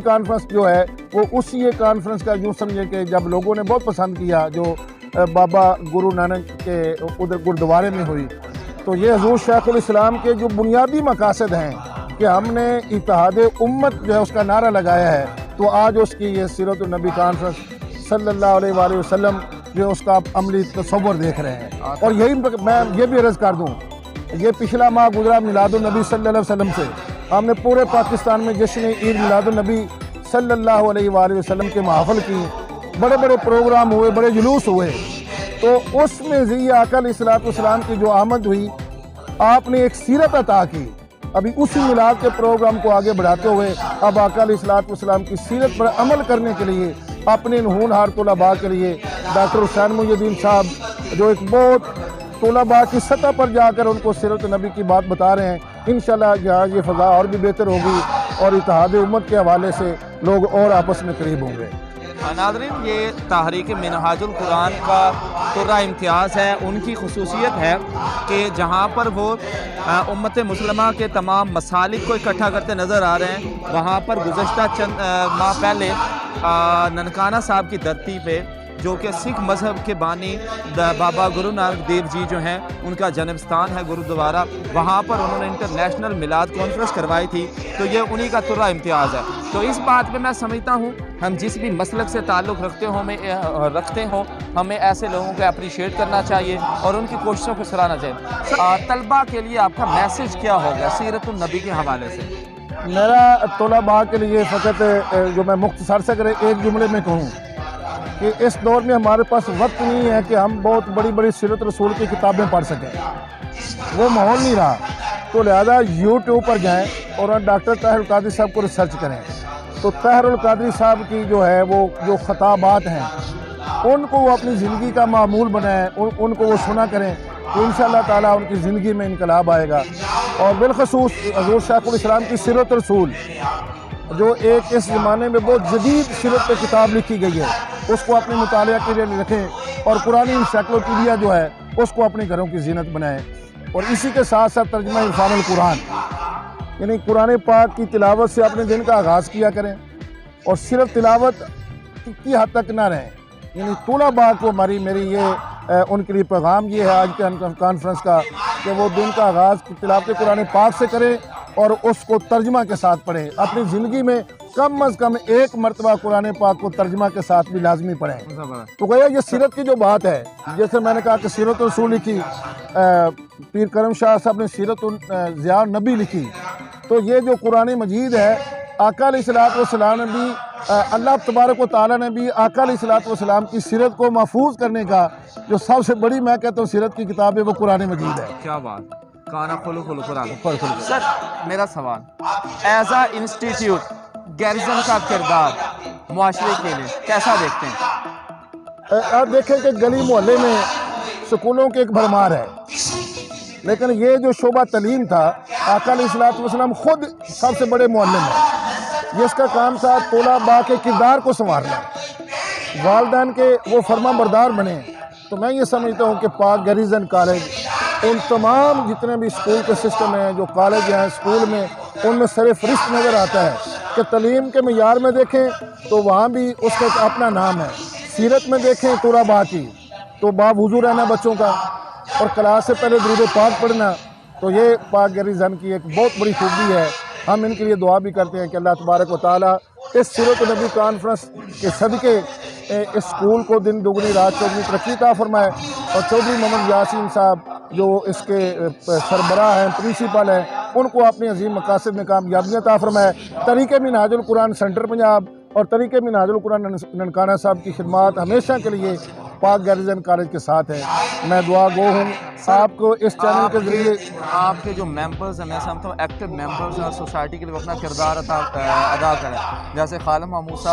Conference جو ہے وہ اسی ایک کانفرنس کا یوں سمجھے کہ جب لوگوں نے بہت پسند کیا جو بابا گرو نانک کے ادھر گردوارے میں ہوئی، تو یہ حضور شیخ الاسلام کے جو بنیادی مقاصد ہیں کہ ہم نے اتحاد امت جو ہے اس کا نعرہ لگایا ہے، تو آج اس کی یہ سیرت النبی کانفرنس صلی اللہ علیہ وآلہ وسلم جو اس کا عملی تصور دیکھ رہے ہیں۔ اور یہی میں یہ بھی عرض کر دوں، یہ پچھلا ماہ گزرا میلاد النبی صلی اللہ علیہ وسلم سے، ہم نے پورے پاکستان میں جشن عید میلاد النبی صلی اللہ علیہ وآلہ وسلم کے محافل کی، بڑے بڑے پروگرام ہوئے، بڑے جلوس ہوئے، تو اس میں ذی آقا علیہ السلام کی جو آمد ہوئی، آپ نے ایک سیرت عطا کی۔ ابھی اسی میلاد کے پروگرام کو آگے بڑھاتے ہوئے اب آقا علیہ السلام کی سیرت پر عمل کرنے کے لیے اپنے ہونہار طلباء کے لیے ڈاکٹر حسین محی الدین صاحب جو ایک بہت طلباء کی سطح پر جا کر ان کو سیرت نبی کی بات بتا رہے ہیں، انشاءاللہ یہ فضا اور بھی بہتر ہوگی اور اتحاد امت کے حوالے سے لوگ اور آپس میں قریب ہوں گے۔ ناظرین، یہ تحریک منہاج القرآن کا ترہ امتیاز ہے، ان کی خصوصیت ہے کہ جہاں پر وہ امت مسلمہ کے تمام مسالک کو اکٹھا کرتے نظر آ رہے ہیں، وہاں پر گزشتہ چند ماہ پہلے ننکانہ صاحب کی دھرتی پہ جو کہ سکھ مذہب کے بانی بابا گرو نانک دیو جی جو ہیں ان کا جنم ستان ہے گرودوارہ، وہاں پر انہوں نے انٹرنیشنل میلاد کانفرنس کروائی تھی، تو یہ انہی کا ترہ امتیاز ہے۔ تو اس بات پہ میں سمجھتا ہوں ہم جس بھی مسلک سے تعلق رکھتے ہوں ہمیں ایسے لوگوں کو اپریشیٹ کرنا چاہیے اور ان کی کوششوں کو سراہنا چاہیے۔ طلباء کے لیے آپ کا میسج کیا ہوگا سیرت النبی کے حوالے سے؟ میرا طلباء کے لیے فقط جو میں مختصر سے کرے ایک جملے میں کہوں کہ اس دور میں ہمارے پاس وقت نہیں ہے کہ ہم بہت بڑی بڑی سیرت رسول کی کتابیں پڑھ سکیں، وہ ماحول نہیں رہا، تو لہذا یوٹیوب پر جائیں اور ڈاکٹر طاہر القادری صاحب کو ریسرچ کریں، تو طاہر القادری صاحب کی جو ہے وہ جو خطابات ہیں ان کو وہ اپنی زندگی کا معمول بنائیں، ان کو وہ سنا کریں، تو انشاءاللہ تعالیٰ ان کی زندگی میں انقلاب آئے گا۔ اور بالخصوص حضور شیخ الاسلام کی سیرت رسول جو ایک اس زمانے میں بہت جدید سیرت پہ کتاب لکھی گئی ہے، اس کو اپنے مطالعہ کے لیے رکھیں، اور قرآن انسائکلوپیڈیا جو ہے اس کو اپنے گھروں کی زینت بنائیں، اور اسی کے ساتھ ساتھ ترجمہ عرفان القرآن یعنی قرآن پاک کی تلاوت سے اپنے دن کا آغاز کیا کریں، اور صرف تلاوت کی حد تک نہ رہیں، یعنی طلباء کو میری یہ ان کے لیے پیغام یہ ہے آج کے کانفرنس کا کہ وہ دن کا آغاز تلاوت قرآن پاک سے کریں اور اس کو ترجمہ کے ساتھ پڑھیں، اپنی زندگی میں کم از کم ایک مرتبہ قرآن پاک کو ترجمہ کے ساتھ بھی لازمی پڑھیں۔ تو گویا یہ سیرت کی جو بات ہے، جیسے میں نے کہا کہ سیرت رسول لکھی، پیر کرم شاہ صاحب نے سیرت ضیاء النبی لکھی، تو یہ جو قرآن مجید ہے آقا علیہ السلام نے بھی اللہ تبارک و تعالیٰ نے بھی آقا علیہ السلام کی سیرت کو محفوظ کرنے کا جو سب سے بڑی میں کہتا ہوں سیرت کی کتاب ہے وہ قرآن مجید ہے۔ کیا بات، کانا کھولو کھولو قرآن۔ سر میرا سوال، ایز اے انسٹیٹیوٹ گیریزن کا کردار معاشرے کے لیے کیسا دیکھتے ہیں؟ آپ دیکھیں کہ گلی محلے میں سکولوں کی ایک بھرمار ہے، لیکن یہ جو شعبہ تعلیم تھا آقا علیہ السلام خود سب سے بڑے معلم ہیں، جس کا کام تھا طلباء کے کردار کو سنوارنا، والدین کے وہ فرما بردار بنے۔ تو میں یہ سمجھتا ہوں کہ پاک گیریزن کالج ان تمام جتنے بھی اسکول کے سسٹم ہیں، جو کالج ہیں اسکول میں، ان میں سر فہرست نظر آتا ہے کہ تعلیم کے معیار میں دیکھیں تو وہاں بھی اس کا ایک اپنا نام ہے، سیرت میں دیکھیں طلباء کی تو باوضو رہنا بچوں کا اور کلاس سے پہلے درود پاک پڑھنا، تو یہ پاک گیریزن کی ایک بہت بڑی خوبی ہے۔ ہم ان کے لیے دعا بھی کرتے ہیں کہ اللہ تبارک و تعالیٰ اس سیرت النبی کانفرنس کے صدقے اس اسکول کو دن دگنی رات چوگنی ترقی عطا فرمائے، اور چودھری محمد یاسین صاحب جو اس کے سربراہ ہیں، پرنسپل ہیں، ان کو اپنی عظیم مقاصد میں کامیابیاں عطا فرمائے۔ طریق منہاج القرآن سینٹر پنجاب اور طریق منہاج القرآن ننکانہ صاحب کی خدمات ہمیشہ کے لیے پاک گیریزن کالج کے ساتھ ہے۔ میں دعا گو ہوں آپ کو اس چینل کے ذریعے آپ کے جو ممبرز ہیں، میں سمجھتا ہوں ایکٹیو ممبرز ہیں اور سوسائٹی کے لیے اپنا کردار ادا کریں، جیسے خالد محمود صاحب